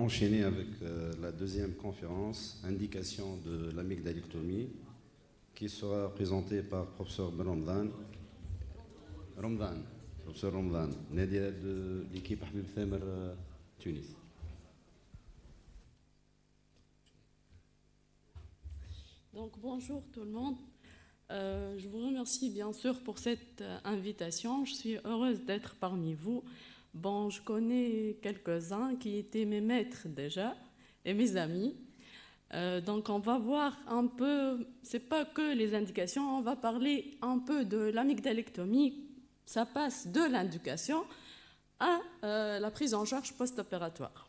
enchaîner avec la deuxième conférence, indication de l'amygdalectomie, qui sera présentée par professeur Ramadan. Professeur Ramadan, Nadia de l'équipe Habib Thamer Tunis. Donc bonjour tout le monde. Je vous remercie bien sûr pour cette invitation. Je suis heureuse d'être parmi vous. Bon, je connais quelques-uns qui étaient mes maîtres déjà et mes amis. Donc on va voir un peu, c'est pas que les indications, on va parler un peu de l'amygdalectomie. Ça passe de l'indication à la prise en charge post-opératoire.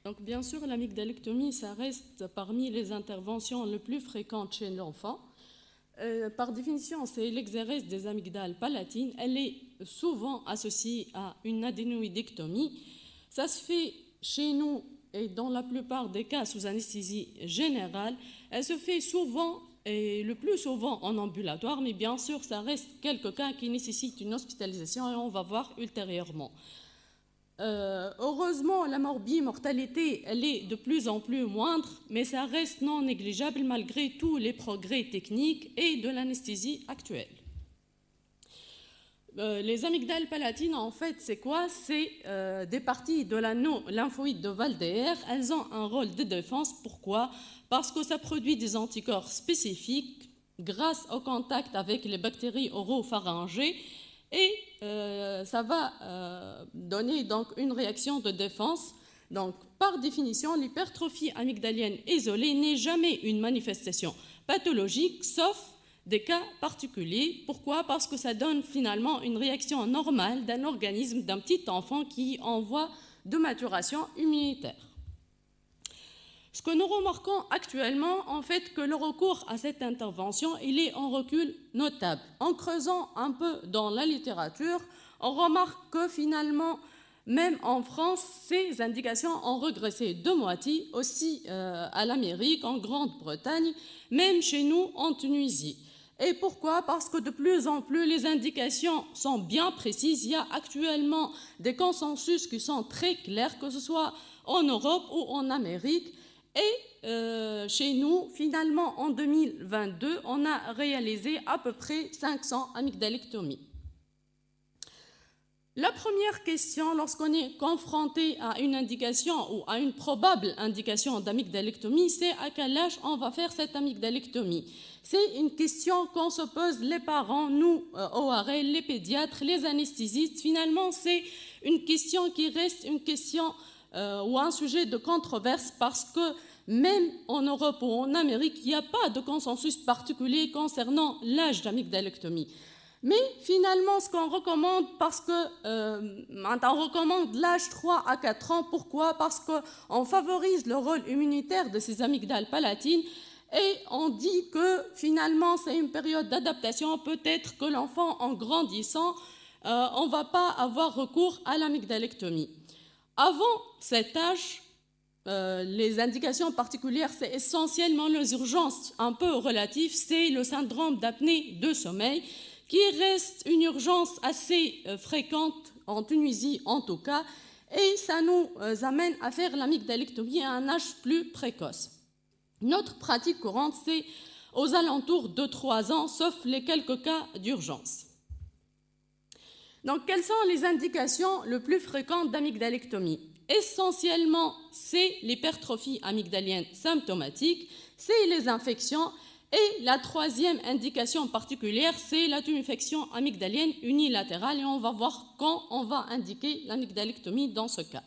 Donc bien sûr, l'amygdalectomie, ça reste parmi les interventions les plus fréquentes chez l'enfant. Par définition, c'est l'exérèse des amygdales palatines. Elle est souvent associée à une adénoïdectomie. Ça se fait chez nous et dans la plupart des cas sous anesthésie générale. Elle se fait souvent et le plus souvent en ambulatoire, mais bien sûr, ça reste quelques cas qui nécessitent une hospitalisation et on va voir ultérieurement. Heureusement, la mortalité, elle est de plus en plus moindre, mais ça reste non négligeable malgré tous les progrès techniques et de l'anesthésie actuelle. Les amygdales palatines, en fait, c'est quoi? C'est des parties de l'anneau lymphoïde de Waldeyer. Elles ont un rôle de défense. Pourquoi? Parce que ça produit des anticorps spécifiques grâce au contact avec les bactéries oropharyngées. Et ça va donner donc une réaction de défense. Donc, par définition, l'hypertrophie amygdalienne isolée n'est jamais une manifestation pathologique, sauf des cas particuliers. Pourquoi? Parce que ça donne finalement une réaction normale d'un organisme, d'un petit enfant qui envoie de maturation immunitaire. Ce que nous remarquons actuellement, en fait, que le recours à cette intervention, il est en recul notable. En creusant un peu dans la littérature, on remarque que finalement, même en France, ces indications ont régressé de moitié, aussi à l'Amérique, en Grande-Bretagne, même chez nous en Tunisie. Et pourquoi? Parce que de plus en plus, les indications sont bien précises. Il y a actuellement des consensus qui sont très clairs, que ce soit en Europe ou en Amérique. Et chez nous, finalement, en 2022, on a réalisé à peu près 500 amygdalectomies. La première question, lorsqu'on est confronté à une indication ou à une probable indication d'amygdalectomie, c'est à quel âge on va faire cette amygdalectomie. C'est une question qu'on se pose les parents, nous, ORL, les pédiatres, les anesthésistes. Finalement, c'est une question qui reste une question ou un sujet de controverse parce que même en Europe ou en Amérique, il n'y a pas de consensus particulier concernant l'âge d'amygdalectomie. Mais finalement, ce qu'on recommande, parce que on recommande l'âge 3 à 4 ans. Pourquoi? Parce qu'on favorise le rôle immunitaire de ces amygdales palatines et on dit que finalement, c'est une période d'adaptation. Peut-être que l'enfant, en grandissant, on ne va pas avoir recours à l'amygdalectomie. Avant cet âge, les indications particulières, c'est essentiellement les urgences un peu relatives, c'est le syndrome d'apnée de sommeil, qui reste une urgence assez fréquente en Tunisie en tout cas, et ça nous amène à faire l'amygdalectomie à un âge plus précoce. Notre pratique courante, c'est aux alentours de 3 ans, sauf les quelques cas d'urgence. Donc, quelles sont les indications les plus fréquentes d'amygdalectomie? Essentiellement, c'est l'hypertrophie amygdalienne symptomatique, c'est les infections. Et la troisième indication particulière, c'est la tuméfaction amygdalienne unilatérale. Et on va voir quand on va indiquer l'amygdalectomie dans ce cas.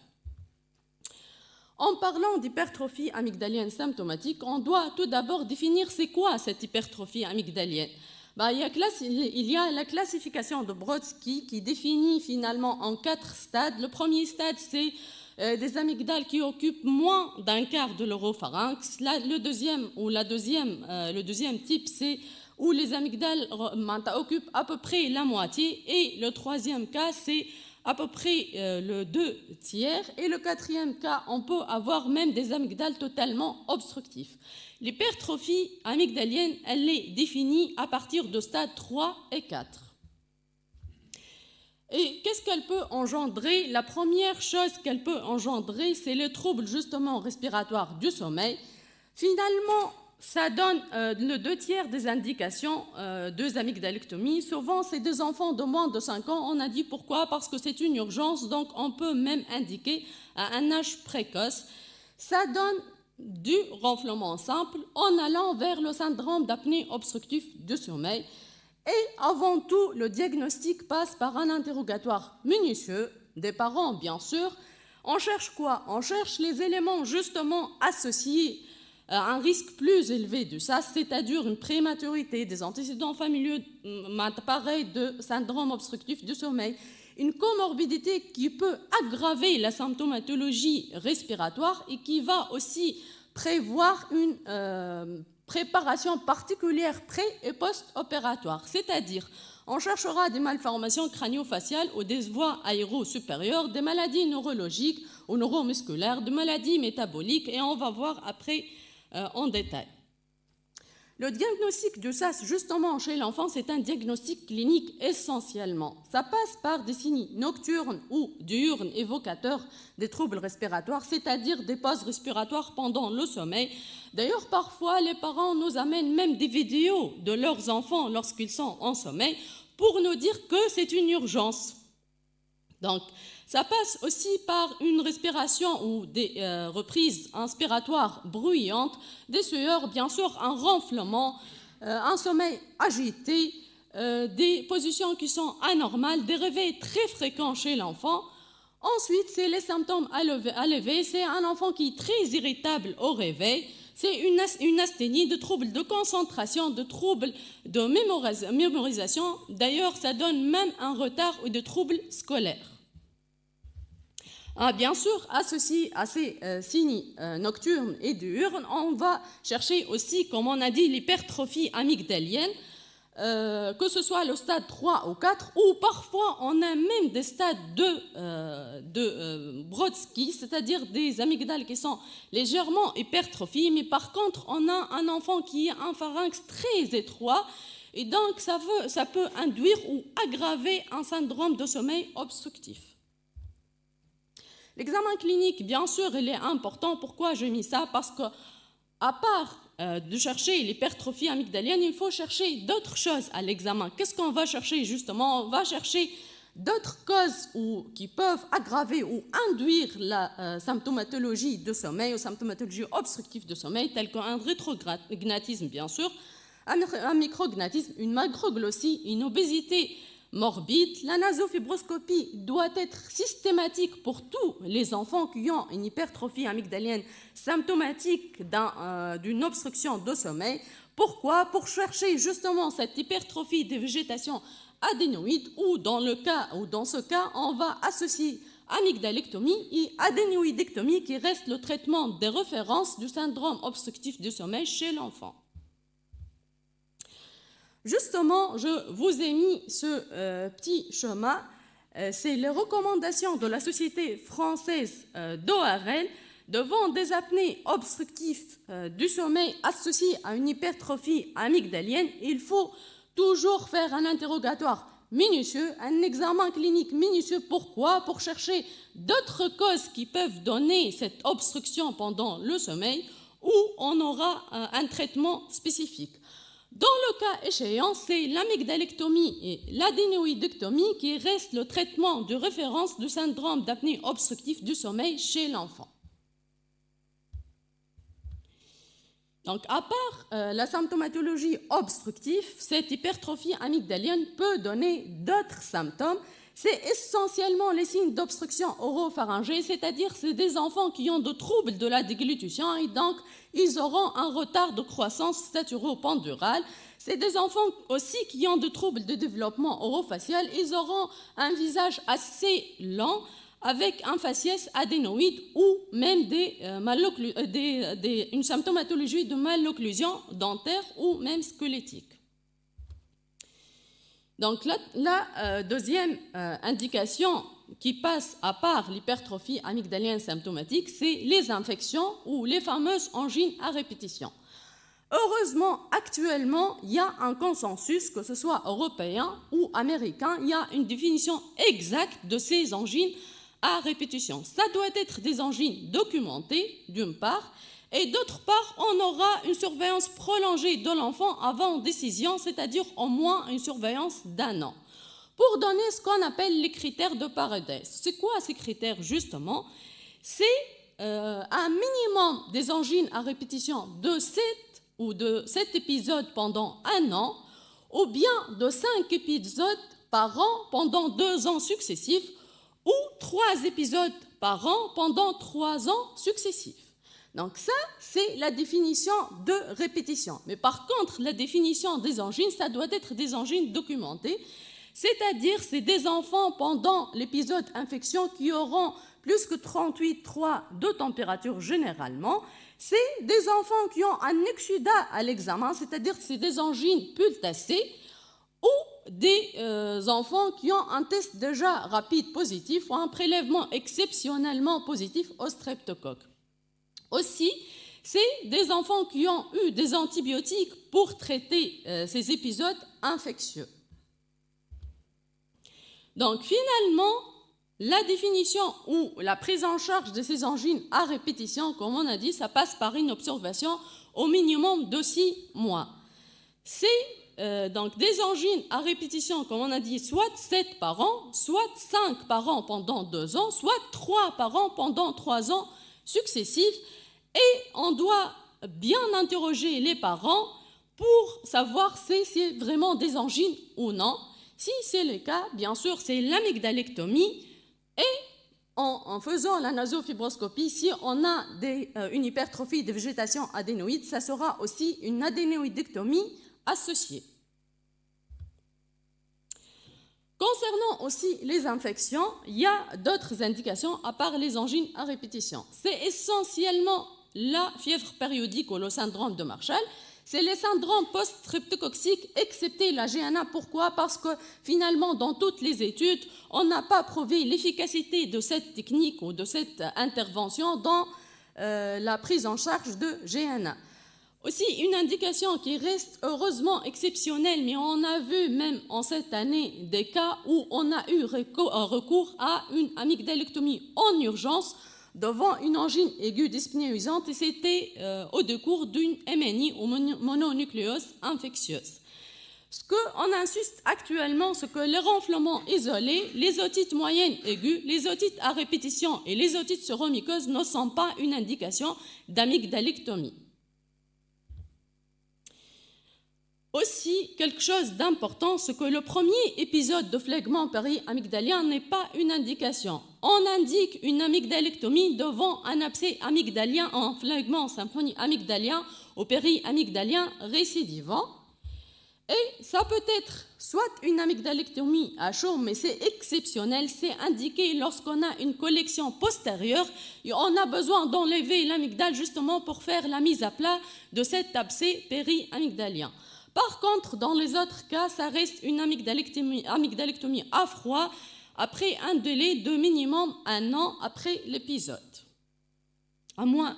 En parlant d'hypertrophie amygdalienne symptomatique, on doit tout d'abord définir c'est quoi cette hypertrophie amygdalienne. Il y a la classification de Brodsky qui définit finalement en 4 stades. Le premier stade, c'est des amygdales qui occupent moins d'un quart de l'oropharynx. Le deuxième type, c'est où les amygdales occupent à peu près la moitié. Et le troisième cas, c'est à peu près le 2 tiers. Et le quatrième cas, on peut avoir même des amygdales totalement obstructives. L'hypertrophie amygdalienne, elle est définie à partir de stades 3 et 4. Et qu'est-ce qu'elle peut engendrer? La première chose qu'elle peut engendrer, c'est les troubles justement respiratoires du sommeil. Finalement, ça donne le 2/3 des indications de amygdalectomie. Souvent, c'est des enfants de moins de 5 ans. On a dit pourquoi? Parce que c'est une urgence, donc on peut même indiquer à un âge précoce. Ça donne du renflement simple en allant vers le syndrome d'apnée obstructive du sommeil. Et avant tout, le diagnostic passe par un interrogatoire minutieux des parents, bien sûr. On cherche quoi? On cherche les éléments justement associés à un risque plus élevé du SAS, c'est-à-dire une prématurité, des antécédents familiaux pareils de syndrome obstructif du sommeil, une comorbidité qui peut aggraver la symptomatologie respiratoire et qui va aussi prévoir une préparation particulière pré- et post-opératoire, c'est-à-dire on cherchera des malformations crânio-faciales ou des voies aéro-supérieures, des maladies neurologiques ou neuromusculaires, des maladies métaboliques, et on va voir après en détail. Le diagnostic du SAS, justement, chez l'enfant, c'est un diagnostic clinique essentiellement. Ça passe par des signes nocturnes ou diurnes évocateurs des troubles respiratoires, c'est-à-dire des pauses respiratoires pendant le sommeil. D'ailleurs, parfois, les parents nous amènent même des vidéos de leurs enfants lorsqu'ils sont en sommeil pour nous dire que c'est une urgence. Donc, ça passe aussi par une respiration ou des reprises inspiratoires bruyantes, des sueurs, bien sûr, un renflement, un sommeil agité, des positions qui sont anormales, des réveils très fréquents chez l'enfant. Ensuite, c'est les symptômes à lever. C'est un enfant qui est très irritable au réveil. C'est une asthénie, de troubles de concentration, de troubles de mémorisation. D'ailleurs, ça donne même un retard ou des troubles scolaires. Bien sûr, associé à ces signes nocturnes et diurnes, on va chercher aussi, comme on a dit, l'hypertrophie amygdalienne, que ce soit le stade 3 ou 4, ou parfois on a même des stades de Brodsky, c'est-à-dire des amygdales qui sont légèrement hypertrophiées, mais par contre on a un enfant qui a un pharynx très étroit, et donc ça peut induire ou aggraver un syndrome de sommeil obstructif. L'examen clinique, bien sûr, il est important. Pourquoi j'ai mis ça? Parce que, à part de chercher l'hypertrophie amygdalienne, il faut chercher d'autres choses à l'examen. Qu'est-ce qu'on va chercher justement? On va chercher d'autres causes qui peuvent aggraver ou induire la symptomatologie de sommeil ou symptomatologie obstructive de sommeil, telle qu'un rétrognatisme, bien sûr, un micrognatisme, une macroglossie, une obésité morbide. La nasofibroscopie doit être systématique pour tous les enfants qui ont une hypertrophie amygdalienne symptomatique d'une obstruction de sommeil. Pourquoi? Pour chercher justement cette hypertrophie de végétation adénoïde, ou dans ce cas, on va associer amygdalectomie et adénoïdectomie qui reste le traitement des références du syndrome obstructif du sommeil chez l'enfant. Justement, je vous ai mis ce petit schéma. C'est les recommandations de la Société française d'ORL devant des apnées obstructives du sommeil associées à une hypertrophie amygdalienne. Il faut toujours faire un interrogatoire minutieux, un examen clinique minutieux. Pourquoi? Pour chercher d'autres causes qui peuvent donner cette obstruction pendant le sommeil, où on aura un traitement spécifique. Dans le cas échéant, c'est l'amygdalectomie et l'adénoïdectomie qui reste le traitement de référence du syndrome d'apnée obstructive du sommeil chez l'enfant. Donc, à part la symptomatologie obstructive, cette hypertrophie amygdalienne peut donner d'autres symptômes. C'est essentiellement les signes d'obstruction oropharyngée, c'est-à-dire c'est des enfants qui ont de troubles de la déglutition et donc ils auront un retard de croissance staturo-pendurale. C'est des enfants aussi qui ont de troubles de développement orofacial. Ils auront un visage assez lent avec un faciès adénoïde ou même une symptomatologie de malocclusion dentaire ou même squelettique. Donc la deuxième indication qui passe à part l'hypertrophie amygdalienne symptomatique, c'est les infections ou les fameuses angines à répétition. Heureusement, actuellement, il y a un consensus, que ce soit européen ou américain, il y a une définition exacte de ces angines à répétition. Ça doit être des angines documentées, d'une part, et d'autre part, on aura une surveillance prolongée de l'enfant avant décision, c'est-à-dire au moins une surveillance d'1 an. Pour donner ce qu'on appelle les critères de Paredes. C'est quoi ces critères, justement? C'est un minimum des angines à répétition de 7 épisodes pendant 1 an, ou bien de 5 épisodes par an pendant 2 ans successifs, ou 3 épisodes par an pendant 3 ans successifs. Donc ça, c'est la définition de répétition. Mais par contre, la définition des angines, ça doit être des angines documentées, c'est-à-dire c'est des enfants pendant l'épisode infection qui auront plus que 38,3 de température généralement. C'est des enfants qui ont un exudat à l'examen, c'est-à-dire c'est des angines pultacées, ou des enfants qui ont un test déjà rapide positif ou un prélèvement exceptionnellement positif au streptocoque. Aussi, c'est des enfants qui ont eu des antibiotiques pour traiter ces épisodes infectieux. Donc finalement, la définition ou la prise en charge de ces angines à répétition, comme on a dit, ça passe par une observation au minimum de 6 mois. C'est donc des angines à répétition, comme on a dit, soit 7 par an, soit 5 par an pendant 2 ans, soit 3 par an pendant 3 ans successifs. Et on doit bien interroger les parents pour savoir si c'est vraiment des angines ou non. Si c'est le cas, bien sûr, c'est l'amygdalectomie. Et en faisant la nasofibroscopie, si on a une hypertrophie de végétation adénoïde, ça sera aussi une adénoïdectomie associée. Concernant aussi les infections, il y a d'autres indications à part les angines à répétition. C'est essentiellement la fièvre périodique ou le syndrome de Marshall. C'est les syndromes post-streptococciques, excepté la GNA. Pourquoi? Parce que finalement, dans toutes les études, on n'a pas prouvé l'efficacité de cette technique ou de cette intervention dans la prise en charge de GNA. Aussi, une indication qui reste heureusement exceptionnelle, mais on a vu même en cette année des cas où on a eu recours à une amygdalectomie en urgence devant une angine aiguë dyspnéusante, et c'était au décours d'une MNI ou mononucléose infectieuse. Ce qu'on insiste actuellement, c'est que les renflements isolés, les otites moyennes aiguës, les otites à répétition et les otites sur muqueuse ne sont pas une indication d'amygdalectomie. Aussi, quelque chose d'important, c'est que le premier épisode de phlegmon péri-amygdalien n'est pas une indication. On indique une amygdalectomie devant un abcès amygdalien en phlegmon symphonie amygdalien ou péri-amygdalien récidivant. Et ça peut être soit une amygdalectomie à chaud, mais c'est exceptionnel, c'est indiqué lorsqu'on a une collection postérieure et on a besoin d'enlever l'amygdale justement pour faire la mise à plat de cet abcès péri-amygdalien. Par contre, dans les autres cas, ça reste une amygdalectomie à froid après un délai de minimum 1 an après l'épisode. Un mois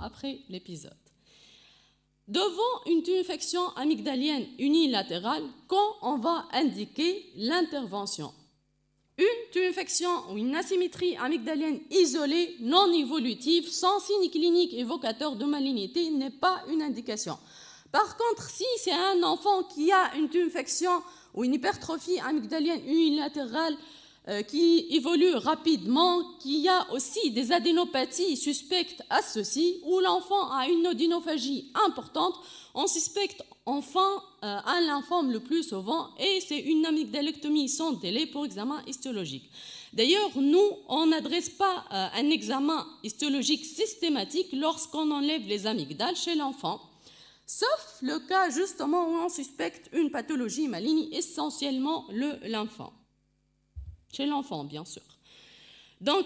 après l'épisode. Devant une infection amygdalienne unilatérale, quand on va indiquer l'intervention. Une infection ou une asymétrie amygdalienne isolée, non évolutive, sans signe clinique évocateur de malignité n'est pas une indication. Par contre, si c'est un enfant qui a une infection ou une hypertrophie amygdalienne unilatérale qui évolue rapidement, qui a aussi des adénopathies suspectes associées, ou l'enfant a une nodinophagie importante, on suspecte enfin un lymphome le plus souvent, et c'est une amygdalectomie sans délai pour examen histologique. D'ailleurs, nous, on n'adresse pas un examen histologique systématique lorsqu'on enlève les amygdales chez l'enfant, sauf le cas justement où on suspecte une pathologie maligne, essentiellement le lymphome. Chez l'enfant, bien sûr. Donc,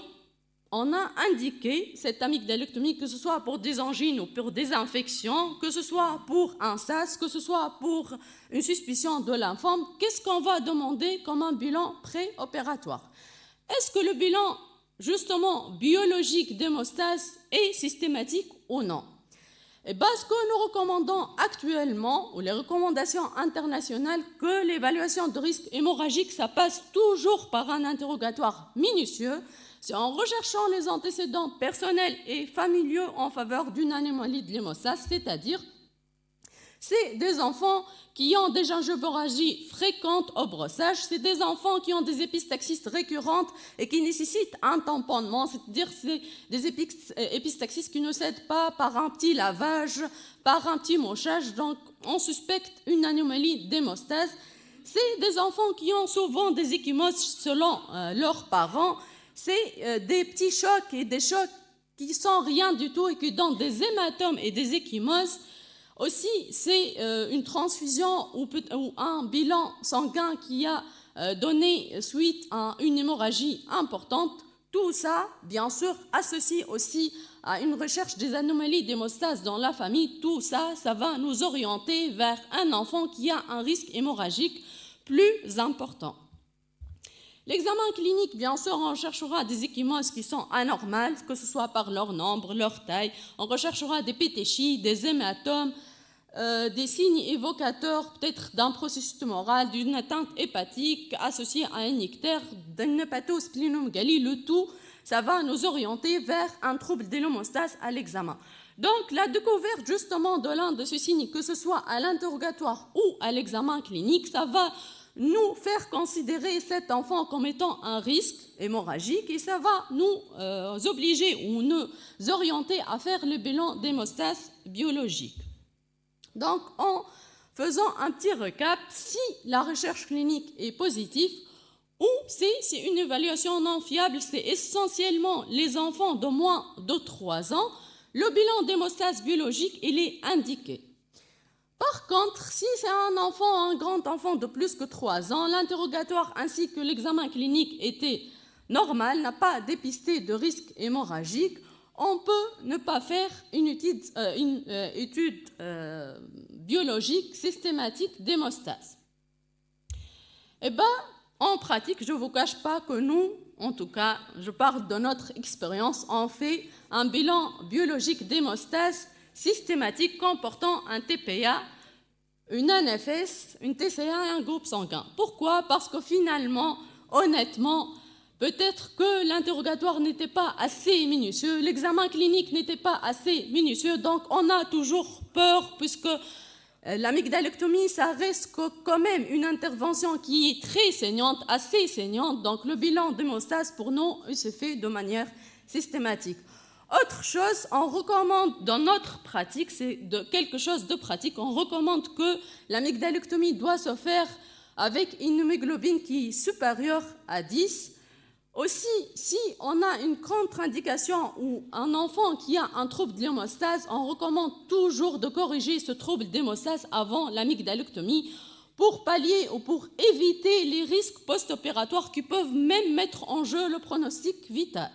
on a indiqué cette amygdalectomie, que ce soit pour des angines ou pour des infections, que ce soit pour un SAS, que ce soit pour une suspicion de lymphome. Qu'est-ce qu'on va demander comme un bilan préopératoire? Est-ce que le bilan, justement, biologique d'hémostase est systématique ou non? Et parce que nous recommandons actuellement, ou les recommandations internationales, que l'évaluation de risque hémorragique, ça passe toujours par un interrogatoire minutieux, c'est en recherchant les antécédents personnels et familiaux en faveur d'une anomalie de l'hémostase, c'est-à-dire c'est des enfants qui ont des gingivorragies fréquentes au brossage, c'est des enfants qui ont des épistaxis récurrentes et qui nécessitent un tamponnement, c'est-à-dire c'est des épistaxis qui ne cèdent pas par un petit lavage, par un petit mochage, donc on suspecte une anomalie d'hémostase. C'est des enfants qui ont souvent des ecchymoses selon leurs parents, c'est des petits chocs et des chocs qui sont rien du tout et qui donnent des hématomes et des ecchymoses. Aussi, c'est une transfusion ou un bilan sanguin qui a donné suite à une hémorragie importante. Tout ça, bien sûr, associé aussi à une recherche des anomalies d'hémostase dans la famille. Tout ça, ça va nous orienter vers un enfant qui a un risque hémorragique plus important. L'examen clinique, bien sûr, on cherchera des ecchymoses qui sont anormales, que ce soit par leur nombre, leur taille. On recherchera des pétéchies, des hématomes, des signes évocateurs peut-être d'un processus tumoral, d'une atteinte hépatique associée à un ictère, d'un hépatosplénomégalie. Le tout, ça va nous orienter vers un trouble de l'hémostase à l'examen. Donc, la découverte justement de l'un de ces signes, que ce soit à l'interrogatoire ou à l'examen clinique, ça va nous faire considérer cet enfant comme étant un risque hémorragique et ça va nous obliger ou nous orienter à faire le bilan d'hémostase biologique. Donc, en faisant un petit récap, si la recherche clinique est positive ou si c'est une évaluation non fiable, c'est essentiellement les enfants de moins de 3 ans, le bilan d'hémostase biologique, il est indiqué. Par contre, si c'est un grand enfant de plus que 3 ans, l'interrogatoire ainsi que l'examen clinique était normal, n'a pas dépisté de risque hémorragique, on peut ne pas faire une étude biologique systématique d'hémostase. Eh bien, en pratique, je ne vous cache pas que nous, en tout cas, je parle de notre expérience, on fait un bilan biologique d'hémostase systématique comportant un TPA, une NFS, une TCA et un groupe sanguin. Pourquoi? Parce que finalement, honnêtement, peut-être que l'interrogatoire n'était pas assez minutieux, l'examen clinique n'était pas assez minutieux, donc on a toujours peur puisque l'amygdalectomie, ça reste quand même une intervention qui est très saignante, assez saignante, donc le bilan d'hémostase pour nous, il se fait de manière systématique. Autre chose, on recommande dans notre pratique, c'est quelque chose de pratique, on recommande que l'amygdalectomie doit se faire avec une hémoglobine qui est supérieure à 10. Aussi, si on a une contre-indication ou un enfant qui a un trouble d'hémostase, on recommande toujours de corriger ce trouble d'hémostase avant l'amygdalectomie pour pallier ou pour éviter les risques post-opératoires qui peuvent même mettre en jeu le pronostic vital.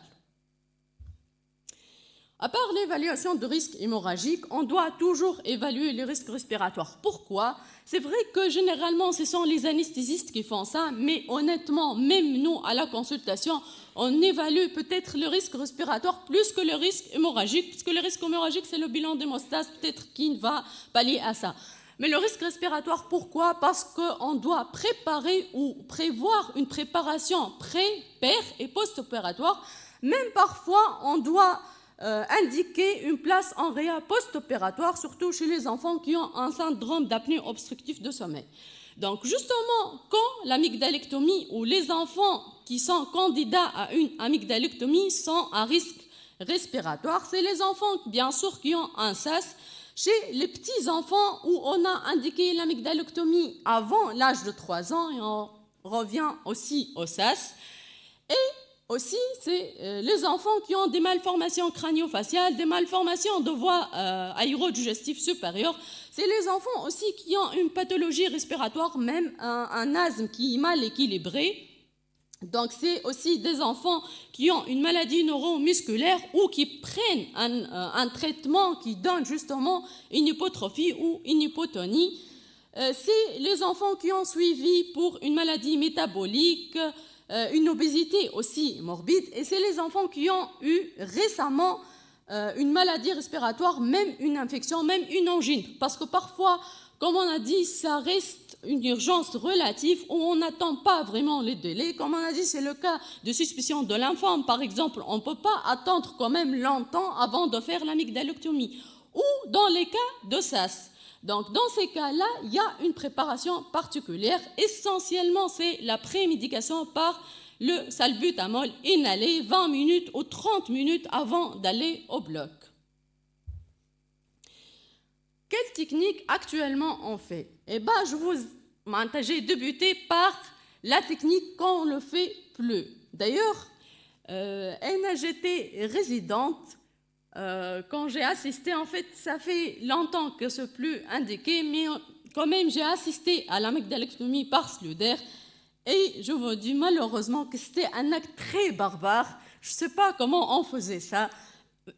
À part l'évaluation de risque hémorragique, on doit toujours évaluer les risques respiratoires. Pourquoi? C'est vrai que généralement, ce sont les anesthésistes qui font ça, mais honnêtement, même nous, à la consultation, on évalue peut-être le risque respiratoire plus que le risque hémorragique, puisque le risque hémorragique, c'est le bilan d'hémostase peut-être qui va pallier à ça. Mais le risque respiratoire, pourquoi? Parce qu'on doit préparer ou prévoir une préparation pré-, et post-opératoire. Même parfois, on doit indiquer une place en réa post-opératoire, surtout chez les enfants qui ont un syndrome d'apnée obstructive de sommeil. Donc justement, quand l'amygdalectomie ou les enfants qui sont candidats à une amygdalectomie sont à risque respiratoire, c'est les enfants bien sûr qui ont un SAS. Chez les petits enfants où on a indiqué l'amygdalectomie avant l'âge de 3 ans, et on revient aussi au SAS, et aussi, c'est les enfants qui ont des malformations crânio-faciales, des malformations de voie aérodigestive supérieure. C'est les enfants aussi qui ont une pathologie respiratoire, même un asthme qui est mal équilibré. Donc, c'est aussi des enfants qui ont une maladie neuromusculaire ou qui prennent un traitement qui donne justement une hypotrophie ou une hypotonie. C'est les enfants qui ont suivi pour une maladie métabolique, une obésité aussi morbide, et c'est les enfants qui ont eu récemment une maladie respiratoire, même une infection, même une angine. Parce que parfois, comme on a dit, ça reste une urgence relative où on n'attend pas vraiment les délais. Comme on a dit, c'est le cas de suspicion de lymphome, par exemple. On ne peut pas attendre quand même longtemps avant de faire l'amygdalectomie. Ou dans les cas de SAS. Donc, dans ces cas-là, il y a une préparation particulière. Essentiellement, c'est la prémédication par le salbutamol inhalé 20 minutes ou 30 minutes avant d'aller au bloc. Quelle technique actuellement on fait? Eh bien, j'ai débuté par la technique quand on ne le fait plus. D'ailleurs, j'étais résidente. Quand j'ai assisté, en fait, ça fait longtemps que ce n'est plus indiqué, mais quand même, j'ai assisté à l'amygdalectomie par Sluder. Et je vous dis malheureusement que c'était un acte très barbare. Je ne sais pas comment on faisait ça.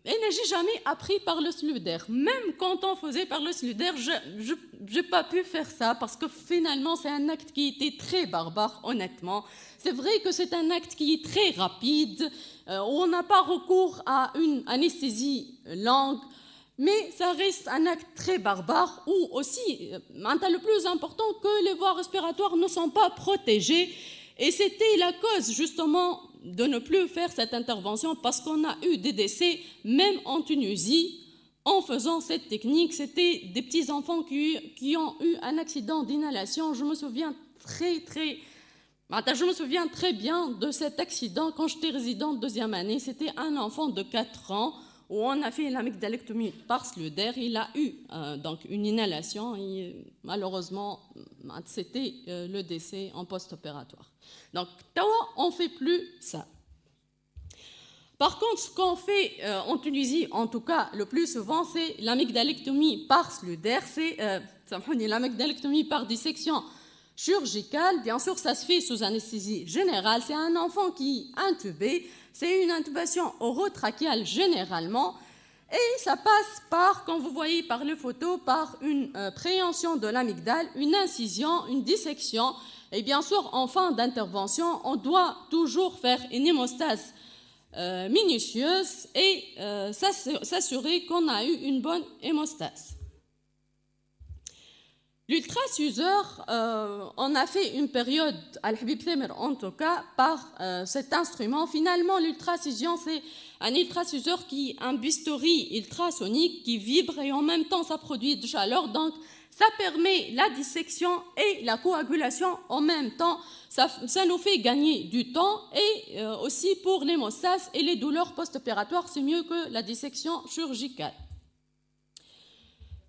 Et je n'ai jamais appris par le Sluder. Même quand on faisait par le Sluder, je n'ai pas pu faire ça parce que finalement, c'est un acte qui était très barbare, honnêtement. C'est vrai que c'est un acte qui est très rapide, où on n'a pas recours à une anesthésie longue, mais ça reste un acte très barbare où aussi, le plus important, que les voies respiratoires ne sont pas protégées. Et c'était la cause, justement, de ne plus faire cette intervention parce qu'on a eu des décès, même en Tunisie, en faisant cette technique. C'était des petits enfants qui ont eu un accident d'inhalation. Je me souviens très bien de cet accident quand j'étais résidente deuxième année. C'était un enfant de 4 ans où on a fait l'amygdalectomie par Sluder. Il a eu donc une inhalation et malheureusement, c'était le décès en post-opératoire. Donc, on ne fait plus ça. Par contre, ce qu'on fait en Tunisie, en tout cas le plus souvent, c'est l'amygdalectomie par Sluder, c'est l'amygdalectomie par dissection chirurgicale. Bien sûr, ça se fait sous anesthésie générale. C'est un enfant qui est intubé. C'est une intubation orotrachéale généralement. Et ça passe par, comme vous voyez par les photos, par une préhension de l'amygdale, une incision, une dissection. Et bien sûr, en fin d'intervention, on doit toujours faire une hémostase minutieuse et s'assurer qu'on a eu une bonne hémostase. L'ultracuseur, on a fait une période, Al-Habib Thamer en tout cas, par cet instrument. Finalement, l'ultracision, c'est un ultracuseur qui est un bistouri ultrasonique qui vibre et en même temps, ça produit de chaleur. Donc, ça permet la dissection et la coagulation en même temps. Ça nous fait gagner du temps et aussi pour l'hémostase et les douleurs post-opératoires, c'est mieux que la dissection chirurgicale.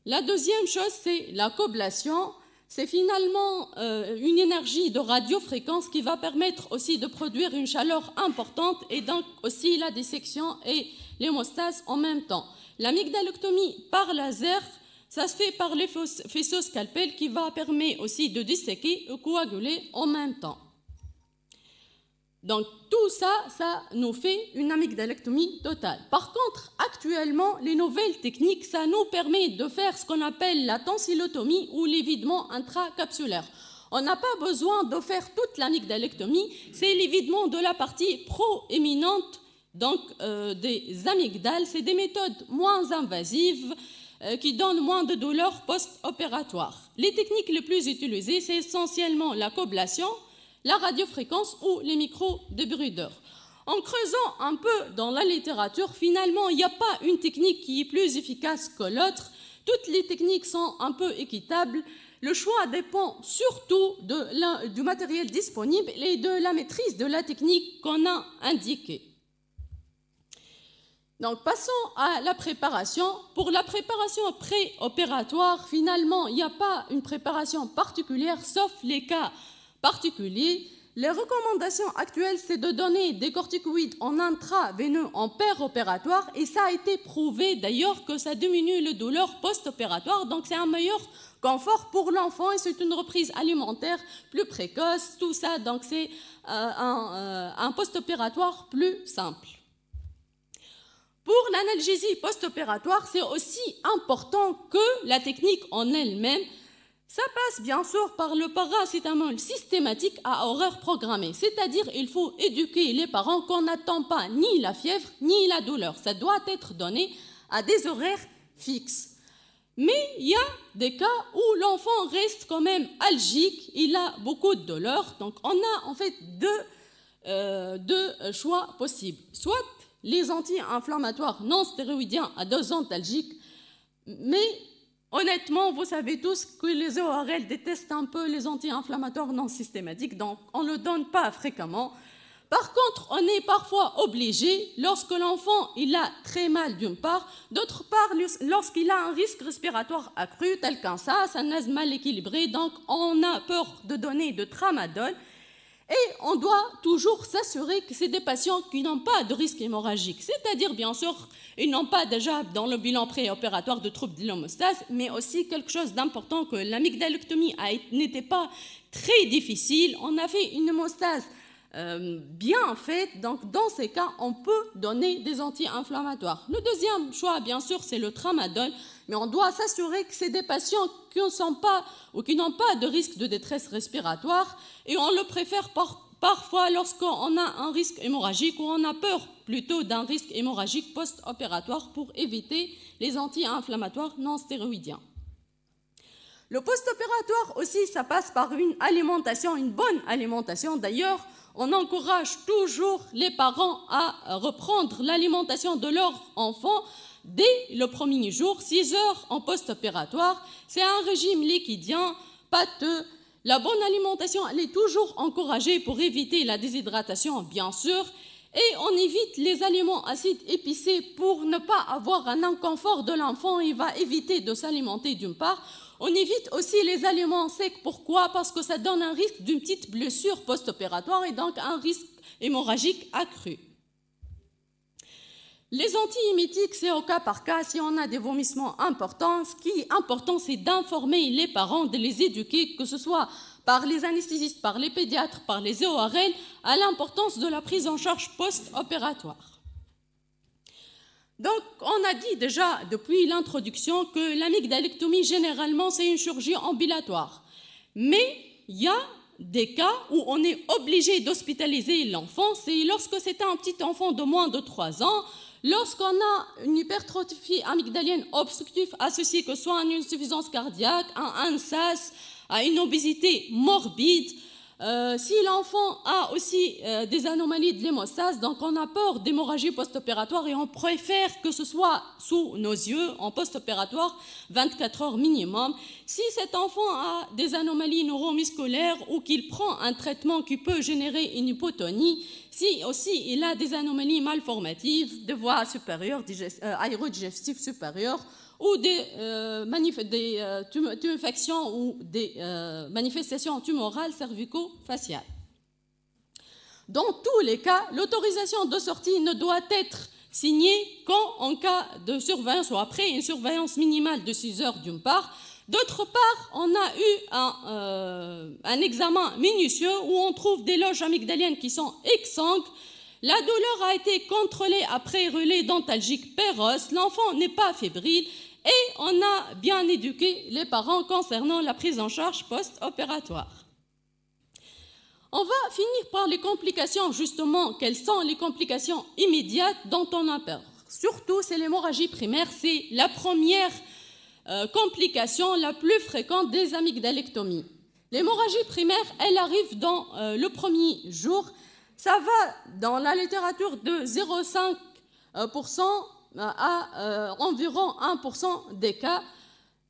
La deuxième chose, c'est la coblation. C'est finalement une énergie de radiofréquence qui va permettre aussi de produire une chaleur importante et donc aussi la dissection et l'hémostase en même temps. L'amygdalectomie par laser, ça se fait par les faisceaux scalpels qui va permettre aussi de disséquer et coaguler en même temps. Donc tout ça, ça nous fait une amygdalectomie totale. Par contre, actuellement, les nouvelles techniques, ça nous permet de faire ce qu'on appelle la tonsillotomie ou l'évidement intracapsulaire. On n'a pas besoin de faire toute l'amygdalectomie, c'est l'évidement de la partie proéminente donc, des amygdales. C'est des méthodes moins invasives qui donnent moins de douleurs post-opératoires. Les techniques les plus utilisées, c'est essentiellement la coblation, la radiofréquence ou les micro-débrideurs. En creusant un peu dans la littérature, finalement, il n'y a pas une technique qui est plus efficace que l'autre. Toutes les techniques sont un peu équitables. Le choix dépend surtout du matériel disponible et de la maîtrise de la technique qu'on a indiquée. Donc, passons à la préparation. Pour la préparation préopératoire, finalement, il n'y a pas une préparation particulière, sauf les cas particuliers. Les recommandations actuelles, c'est de donner des corticoïdes en intraveineux en péropératoire et ça a été prouvé d'ailleurs que ça diminue les douleurs post-opératoires, donc c'est un meilleur confort pour l'enfant et c'est une reprise alimentaire plus précoce, tout ça, donc c'est un post-opératoire plus simple. Pour l'analgésie post-opératoire, c'est aussi important que la technique en elle-même. Ça passe bien sûr par le paracétamol systématique à horaire programmé, c'est-à-dire il faut éduquer les parents qu'on n'attend pas ni la fièvre ni la douleur. Ça doit être donné à des horaires fixes. Mais il y a des cas où l'enfant reste quand même algique, il a beaucoup de douleur, donc on a en fait deux choix possibles. Soit les anti-inflammatoires non stéroïdiens à dose antalgique, mais honnêtement, vous savez tous que les ORL détestent un peu les anti-inflammatoires non systématiques, donc on ne le donne pas fréquemment. Par contre, on est parfois obligé, lorsque l'enfant il a très mal d'une part, d'autre part, lorsqu'il a un risque respiratoire accru, tel qu'un SARS, un asthme mal équilibré, donc on a peur de donner de tramadol. Et on doit toujours s'assurer que c'est des patients qui n'ont pas de risque hémorragique, c'est-à-dire, bien sûr, ils n'ont pas déjà dans le bilan préopératoire de troubles de l'hémostase, mais aussi quelque chose d'important, que l'amygdalectomie n'était pas très difficile. On a fait une hémostase bien faite, donc dans ces cas, on peut donner des anti-inflammatoires. Le deuxième choix, bien sûr, c'est le tramadol, mais on doit s'assurer que c'est des patients qui ne sont pas ou qui n'ont pas de risque de détresse respiratoire, et on le préfère parfois lorsqu'on a un risque hémorragique ou on a peur plutôt d'un risque hémorragique post-opératoire pour éviter les anti-inflammatoires non stéroïdiens. Le post-opératoire aussi, ça passe par une alimentation, une bonne alimentation. D'ailleurs, on encourage toujours les parents à reprendre l'alimentation de leur enfant dès le premier jour, 6 heures en post-opératoire. C'est un régime liquidien, pâteux. La bonne alimentation, elle est toujours encouragée pour éviter la déshydratation, bien sûr. Et on évite les aliments acides épicés pour ne pas avoir un inconfort de l'enfant. Il va éviter de s'alimenter d'une part. On évite aussi les aliments secs. Pourquoi? Parce que ça donne un risque d'une petite blessure post-opératoire et donc un risque hémorragique accru. Les antiémétiques, c'est au cas par cas. Si on a des vomissements importants, ce qui est important, c'est d'informer les parents, de les éduquer, que ce soit par les anesthésistes, par les pédiatres, par les ORL, à l'importance de la prise en charge post-opératoire. Donc, on a dit déjà depuis l'introduction que l'amygdalectomie, généralement, c'est une chirurgie ambulatoire. Mais il y a des cas où on est obligé d'hospitaliser l'enfant. C'est lorsque c'est un petit enfant de moins de 3 ans, lorsqu'on a une hypertrophie amygdalienne obstructive associée, que ce soit à une insuffisance cardiaque, à un SAS, à une obésité morbide. Si l'enfant a aussi des anomalies de l'hémostase, donc on a peur d'hémorragie post-opératoire et on préfère que ce soit sous nos yeux en post-opératoire 24 heures minimum. Si cet enfant a des anomalies neuromusculaires ou qu'il prend un traitement qui peut générer une hypotonie, si aussi il a des anomalies malformatives de voie supérieure, aérodigestives supérieures, ou des tuméfactions ou des manifestations tumorales cervico-faciales. Dans tous les cas, l'autorisation de sortie ne doit être signée qu'en cas de surveillance ou après une surveillance minimale de 6 heures d'une part. D'autre part, on a eu un examen minutieux où on trouve des loges amygdaliennes qui sont exsangues. La douleur a été contrôlée après relais dentalgique Péros. L'enfant n'est pas fébrile. Et on a bien éduqué les parents concernant la prise en charge post-opératoire. On va finir par les complications, justement. Quelles sont les complications immédiates dont on a peur? Surtout, c'est l'hémorragie primaire. C'est la première complication la plus fréquente des amygdalectomies. L'hémorragie primaire, elle arrive dans le premier jour. Ça va dans la littérature de 0,5% à environ 1% des cas.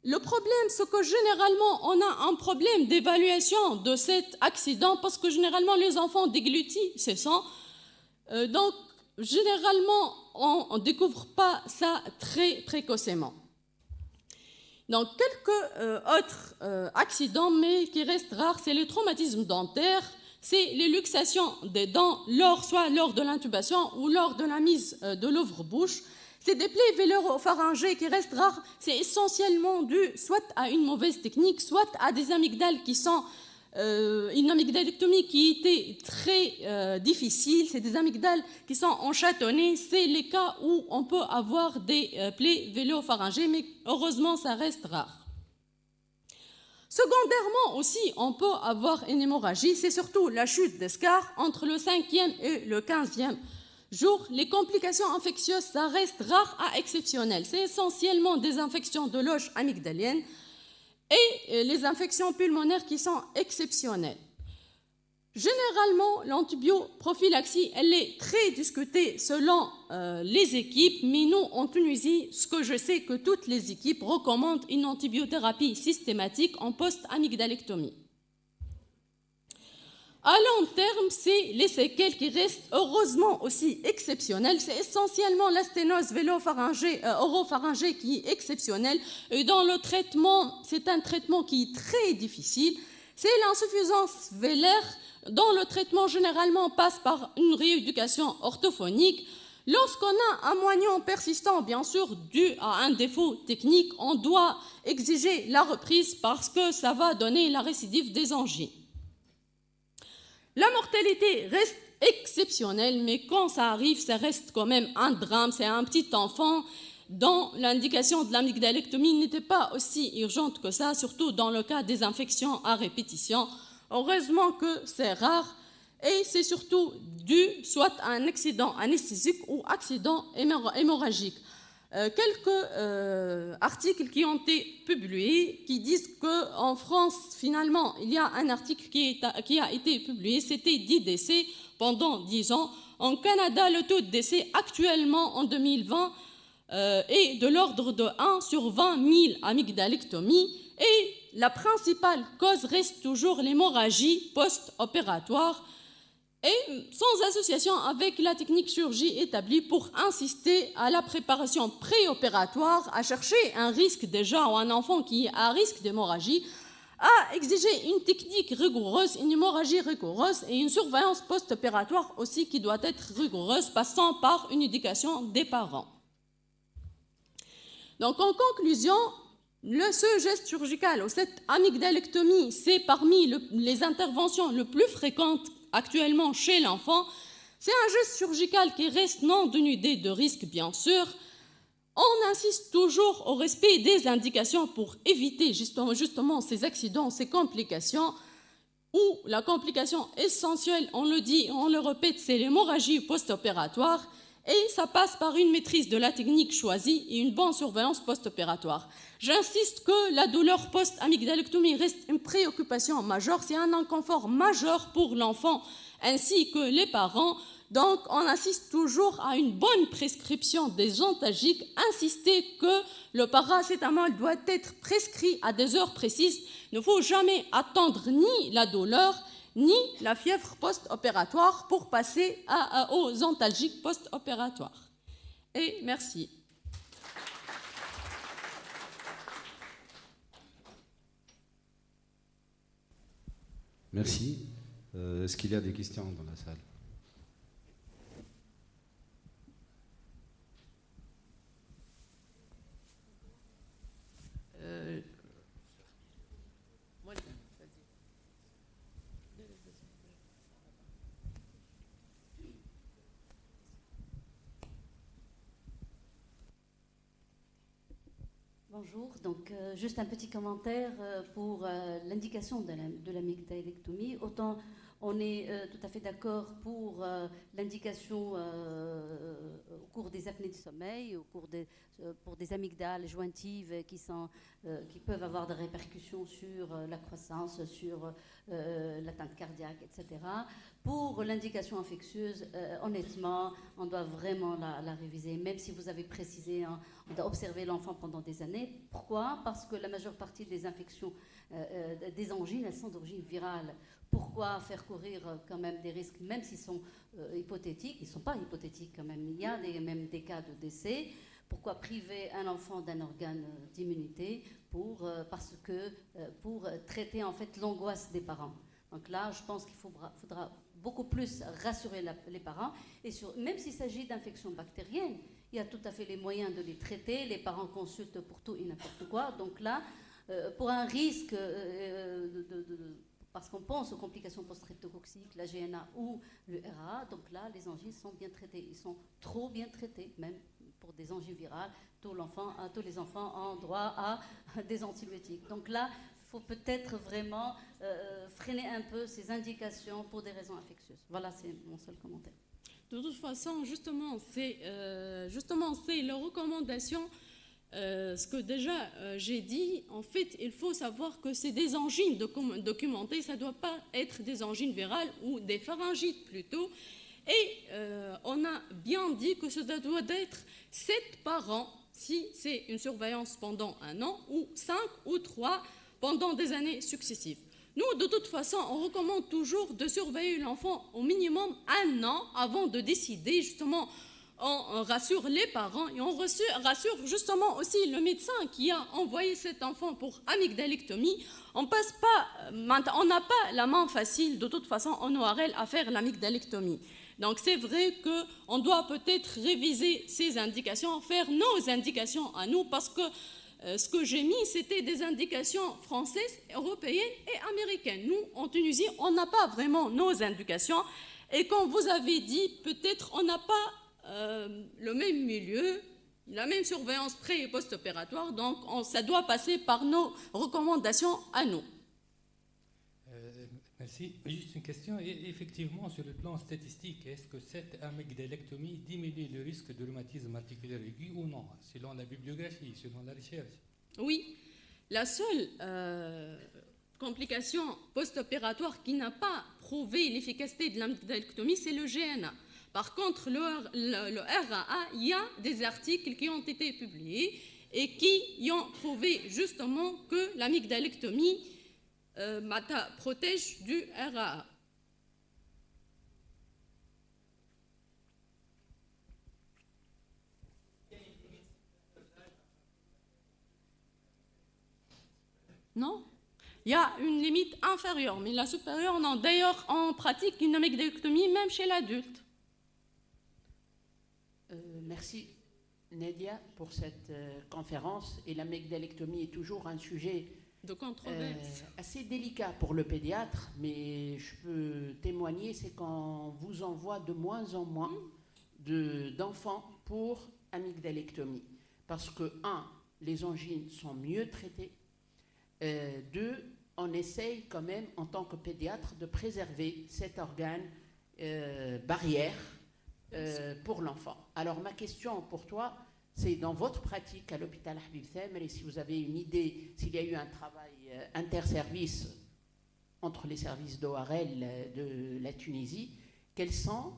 Le problème, c'est que généralement, on a un problème d'évaluation de cet accident parce que généralement, les enfants déglutissent ce sang. Donc, généralement, on ne découvre pas ça très précocement. Donc, quelques autres accidents, mais qui restent rares, c'est le traumatisme dentaire, c'est les luxations des dents, soit lors de l'intubation ou lors de la mise de l'ouvre-bouche. C'est des plaies velléropharyngées qui restent rares. C'est essentiellement dû soit à une mauvaise technique, soit à des amygdales qui sont une amygdalectomie qui était très difficile. C'est des amygdales qui sont enchatonnnées. C'est les cas où on peut avoir des plaies velléopharyngées, mais heureusement, ça reste rare. Secondairement aussi, on peut avoir une hémorragie, c'est surtout la chute des scars entre le 5e et le 15e jour. Les complications infectieuses, ça reste rare à exceptionnel. C'est essentiellement des infections de loge amygdalienne et les infections pulmonaires qui sont exceptionnelles. Généralement, l'antibioprophylaxie, elle est très discutée selon les équipes, mais nous, en Tunisie, ce que je sais, que toutes les équipes recommandent une antibiothérapie systématique en post-amygdalectomie. À long terme, c'est les séquelles qui restent heureusement aussi exceptionnelles. C'est essentiellement la sténose oropharyngée qui est exceptionnelle. Et dans le traitement, c'est un traitement qui est très difficile. C'est l'insuffisance vélaire, dont le traitement généralement passe par une rééducation orthophonique. Lorsqu'on a un moignon persistant, bien sûr, dû à un défaut technique, on doit exiger la reprise parce que ça va donner la récidive des angines. La mortalité reste exceptionnelle, mais quand ça arrive, ça reste quand même un drame. C'est un petit enfant dont l'indication de l'amygdalectomie n'était pas aussi urgente que ça, surtout dans le cas des infections à répétition. Heureusement que c'est rare et c'est surtout dû soit à un accident anesthésique ou accident hémorragique. Quelques articles qui ont été publiés qui disent qu'en France, finalement, il y a un article qui a été publié, c'était 10 décès pendant 10 ans. En Canada, le taux de décès actuellement en 2020 est de l'ordre de 1 sur 20 000 amygdalectomies et la principale cause reste toujours l'hémorragie post-opératoire et sans association avec la technique chirurgie établie pour insister à la préparation préopératoire, à chercher un risque déjà ou un enfant qui est à risque d'hémorragie, à exiger une technique rigoureuse, une hémorragie rigoureuse et une surveillance post-opératoire aussi qui doit être rigoureuse, passant par une éducation des parents. Donc en conclusion, ce geste chirurgical ou cette amygdalectomie, c'est parmi les interventions les plus fréquentes actuellement chez l'enfant. C'est un geste chirurgical qui reste non dénudé de risque, bien sûr. On insiste toujours au respect des indications pour éviter justement ces accidents, ces complications, où la complication essentielle, on le dit, on le répète, c'est l'hémorragie post-opératoire, et ça passe par une maîtrise de la technique choisie et une bonne surveillance post-opératoire. J'insiste que la douleur post-amygdalectomie reste une préoccupation majeure, c'est un inconfort majeur pour l'enfant ainsi que les parents. Donc, on insiste toujours à une bonne prescription des antalgiques, insister que le paracétamol doit être prescrit à des heures précises. Il ne faut jamais attendre ni la douleur, ni la fièvre post-opératoire pour passer aux antalgiques post-opératoires. Et merci. Merci. Est-ce qu'il y a des questions dans la salle ? Bonjour, donc juste un petit commentaire pour l'indication de l'amygdalectomie. Autant on est tout à fait d'accord pour l'indication au cours des apnées du sommeil, pour des amygdales jointives qui peuvent avoir des répercussions sur la croissance, sur l'atteinte cardiaque, etc. Pour l'indication infectieuse, honnêtement, on doit vraiment la réviser, même si vous avez précisé, hein, on doit observer l'enfant pendant des années. Pourquoi ? Parce que la majeure partie des infections, des angines, elles sont d'origine virale. Pourquoi faire courir quand même des risques, même s'ils sont hypothétiques ? Ils ne sont pas hypothétiques quand même. Il y a même des cas de décès. Pourquoi priver un enfant d'un organe d'immunité ? Parce que pour traiter en fait l'angoisse des parents. Donc là, je pense qu'il faudra beaucoup plus rassurer les parents. Et même s'il s'agit d'infections bactériennes, il y a tout à fait les moyens de les traiter. Les parents consultent pour tout et n'importe quoi. Donc là, pour un risque, parce qu'on pense aux complications post-streptococciques, la GNA ou le RA, donc là, les angines sont bien traités. Ils sont trop bien traités, même pour des angines virales. Tous les enfants ont droit à des antibiotiques. Donc là, faut peut-être vraiment freiner un peu ces indications pour des raisons infectieuses. Voilà, c'est mon seul commentaire. De toute façon, justement, c'est les recommandations. Ce que déjà j'ai dit, en fait, il faut savoir que c'est des angines documentées, ça ne doit pas être des angines virales ou des pharyngites plutôt. Et on a bien dit que ça doit être 7 par an, si c'est une surveillance pendant 1 an, ou 5 ou 3 pendant des années successives. Nous, de toute façon, on recommande toujours de surveiller l'enfant au minimum 1 an avant de décider. Justement, on rassure les parents et on rassure justement aussi le médecin qui a envoyé cet enfant pour amygdalectomie. On n'a pas la main facile, de toute façon, en ORL à faire l'amygdalectomie. Donc c'est vrai qu'on doit peut-être réviser ces indications, faire nos indications à nous, parce que ce que j'ai mis, c'était des indications françaises, européennes et américaines. Nous, en Tunisie, on n'a pas vraiment nos indications. Et comme vous avez dit, peut-être on n'a pas le même milieu, la même surveillance pré- et post-opératoire, donc ça doit passer par nos recommandations à nous. Merci. Juste une question. Et effectivement, sur le plan statistique, est-ce que cette amygdalectomie diminue le risque de rhumatisme articulaire aigu ou non, selon la bibliographie, selon la recherche? Oui, la seule complication post-opératoire qui n'a pas prouvé l'efficacité de l'amygdalectomie, c'est le GNA. Par contre, le RAA, il y a des articles qui ont été publiés et qui ont prouvé justement que l'amygdalectomie protège du RAA. Non, il y a une limite inférieure, mais la supérieure, non. D'ailleurs, on pratique une amygdalectomie même chez l'adulte. Merci Nadia pour cette conférence. Et l'amygdalectomie est toujours un sujet De controverse. assez délicat pour le pédiatre, mais je peux témoigner, c'est qu'on vous envoie de moins en moins d'enfants pour amygdalectomie. Parce que, 1, les angines sont mieux traitées. 2, on essaye quand même, en tant que pédiatre, de préserver cet organe barrière pour l'enfant. Alors, ma question pour toi, c'est dans votre pratique à l'hôpital Habib Thamel, et si vous avez une idée, s'il y a eu un travail interservice entre les services d'ORL de la Tunisie, quelles sont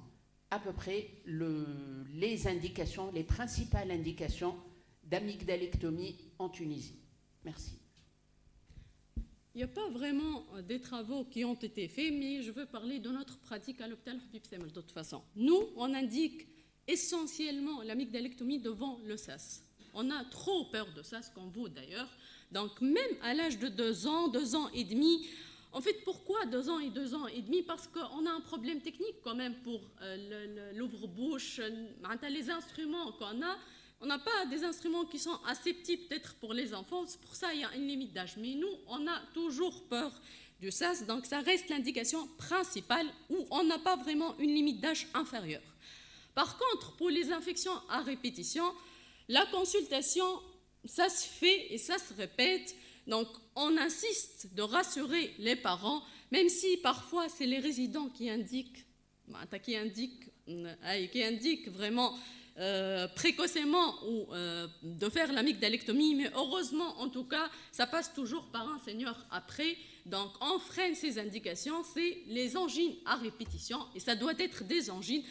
à peu près les indications, les principales indications d'amygdalectomie en Tunisie? Merci. Il n'y a pas vraiment des travaux qui ont été faits, mais je veux parler de notre pratique à l'hôpital Habib Thamel de toute façon. Nous, on indique essentiellement l'amygdalectomie devant le SAS. On a trop peur de SAS, comme vous d'ailleurs. Donc même à l'âge de 2 ans, 2 ans et demi, en fait, pourquoi 2 ans et 2 ans et demi? Parce qu'on a un problème technique quand même pour l'ouvre-bouche, les instruments qu'on a. On n'a pas des instruments qui sont assez petits peut-être pour les enfants, c'est pour ça qu'il y a une limite d'âge. Mais nous, on a toujours peur du SAS, donc ça reste l'indication principale où on n'a pas vraiment une limite d'âge inférieure. Par contre, pour les infections à répétition, la consultation, ça se fait et ça se répète. Donc, on insiste de rassurer les parents, même si parfois c'est les résidents qui indiquent vraiment précocement ou de faire l'amygdalectomie, mais heureusement, en tout cas, ça passe toujours par un senior après. Donc, on freine ces indications, c'est les angines à répétition, et ça doit être des angines.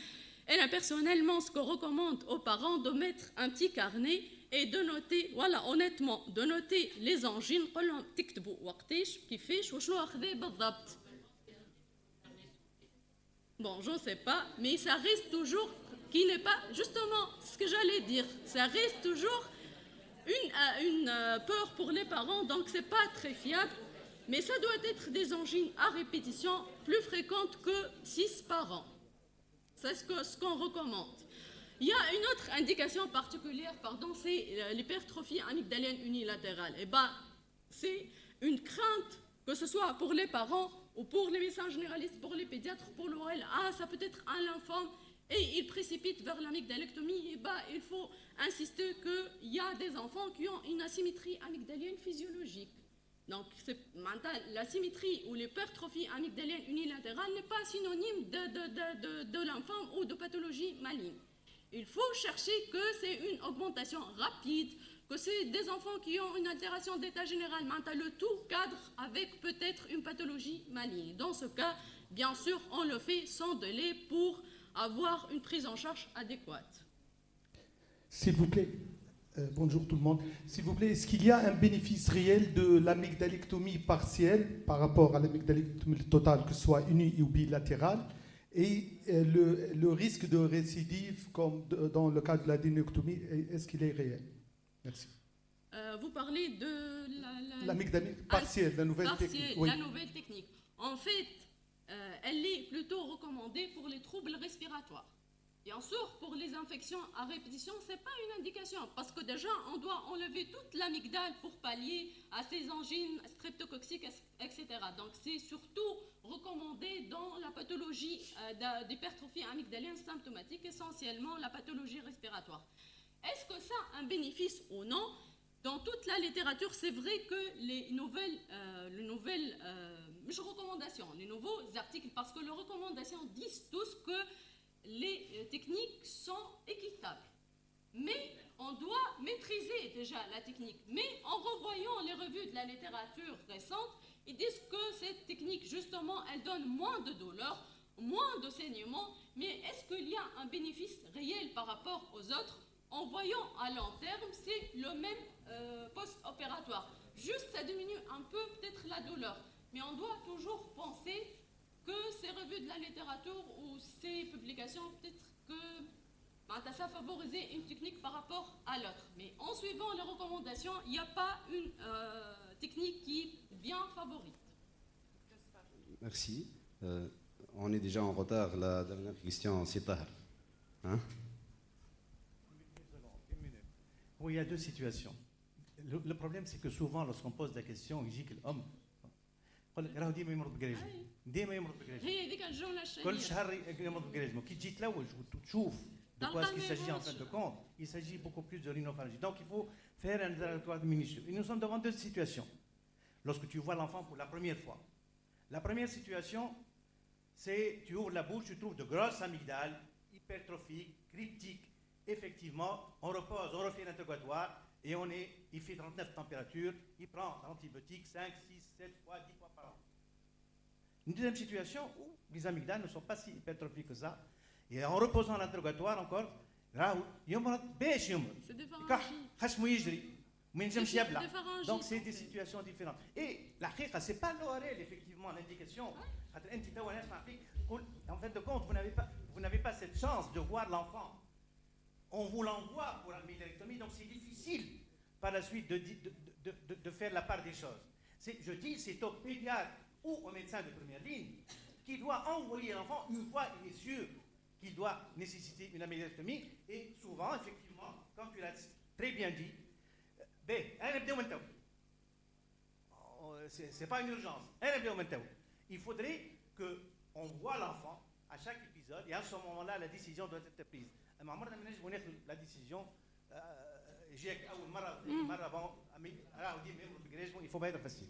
Et là, personnellement, ce qu'on recommande aux parents, de mettre un petit carnet et de noter, voilà, honnêtement, de noter les angines. Bon, je ne sais pas, mais ça reste toujours qui n'est pas, justement, ce que j'allais dire, ça reste toujours une peur pour les parents, donc ce n'est pas très fiable, mais ça doit être des angines à répétition plus fréquentes que 6 par an. C'est ce qu'on recommande. Il y a une autre indication particulière, c'est l'hypertrophie amygdalienne unilatérale. Et c'est une crainte, que ce soit pour les parents ou pour les médecins généralistes, pour les pédiatres, pour l'ORL. Ça peut être un lymphome et il précipite vers l'amygdalectomie. Et il faut insister qu'il y a des enfants qui ont une asymétrie amygdalienne physiologique. Donc, la symétrie ou l'hypertrophie amygdalienne unilatérale n'est pas synonyme de l'enfant ou de pathologie maligne. Il faut chercher que c'est une augmentation rapide, que c'est des enfants qui ont une altération d'état général mental, le tout cadre avec peut-être une pathologie maligne. Dans ce cas, bien sûr, on le fait sans délai pour avoir une prise en charge adéquate. S'il vous plaît, bonjour tout le monde. S'il vous plaît, est-ce qu'il y a un bénéfice réel de l'amygdalectomie partielle par rapport à l'amygdalectomie totale, que ce soit uni ou bilatérale, et le risque de récidive, comme dans le cas de la dénectomie, est-ce qu'il est réel? Merci. Vous parlez de l'amygdalectomie partielle, la nouvelle technique. Oui. La nouvelle technique. En fait, elle est plutôt recommandée pour les troubles respiratoires. Bien sûr, pour les infections à répétition, ce n'est pas une indication, parce que déjà, on doit enlever toute l'amygdale pour pallier à ces angines streptococciques, etc. Donc, c'est surtout recommandé dans la pathologie d'hypertrophie amygdalienne symptomatique, essentiellement la pathologie respiratoire. Est-ce que ça a un bénéfice ou non? Dans toute la littérature, c'est vrai que les nouvelles recommandations, les nouveaux articles, parce que les recommandations disent tous que les techniques sont équitables. Mais on doit maîtriser déjà la technique. Mais en revoyant les revues de la littérature récente, ils disent que cette technique, justement, elle donne moins de douleur, moins de saignement. Mais est-ce qu'il y a un bénéfice réel par rapport aux autres? En voyant à long terme, c'est le même post-opératoire. Juste, ça diminue un peu peut-être la douleur. Mais on doit toujours penser que ces revues de la littérature ou ces publications, peut-être que ça favorise une technique par rapport à l'autre. Mais en suivant les recommandations, il n'y a pas une technique qui est bien favorite. Merci. On est déjà en retard. La dernière question, c'est Tahar. Hein? Oui, il y a deux situations. Le problème, c'est que souvent, lorsqu'on pose la question, il dit que l'homme راه ديما يمرض بقريجمو ديما يمرض بقريجمو هي هذيك الجمله الشهيره كل شهر يمرض بقريجمو كي تجي تلوج وتشوف de quoi est-ce qu'il s'agit en fin de compte, il s'agit beaucoup plus de rhinopharyngite. Donc il faut faire un interrogatoire minutieux. Et nous sommes devant deux situations. Lorsque tu vois l'enfant pour la première fois, la première situation, c'est tu ouvres la bouche, tu trouves de grosses amygdales, hypertrophiques, cryptiques. Effectivement, on repose, on refait l'interrogatoire et il fait 39 températures, il prend l'antibiotique 5, 6, 7 fois, 10 fois par an. Une deuxième situation où les amygdales ne sont pas si hypertrophiques que ça, et en reposant l'interrogatoire encore, donc c'est des situations différentes. Et la khiqa, ce n'est pas l'ORL, effectivement, l'indication. En fait de compte, vous n'avez pas cette chance de voir l'enfant. On vous l'envoie pour l'amygdalectomie, donc c'est difficile par la suite de faire la part des choses. Je dis, c'est au pédiatre ou au médecin de première ligne qui doit envoyer l'enfant une fois il est sûr qu'il doit nécessiter une amygdalectomie. Et souvent, effectivement, comme tu l'as très bien dit, c'est pas une urgence. Il faudrait qu'on voit l'enfant à chaque épisode et à ce moment-là, la décision doit être prise. La décision, il faut pas être facile.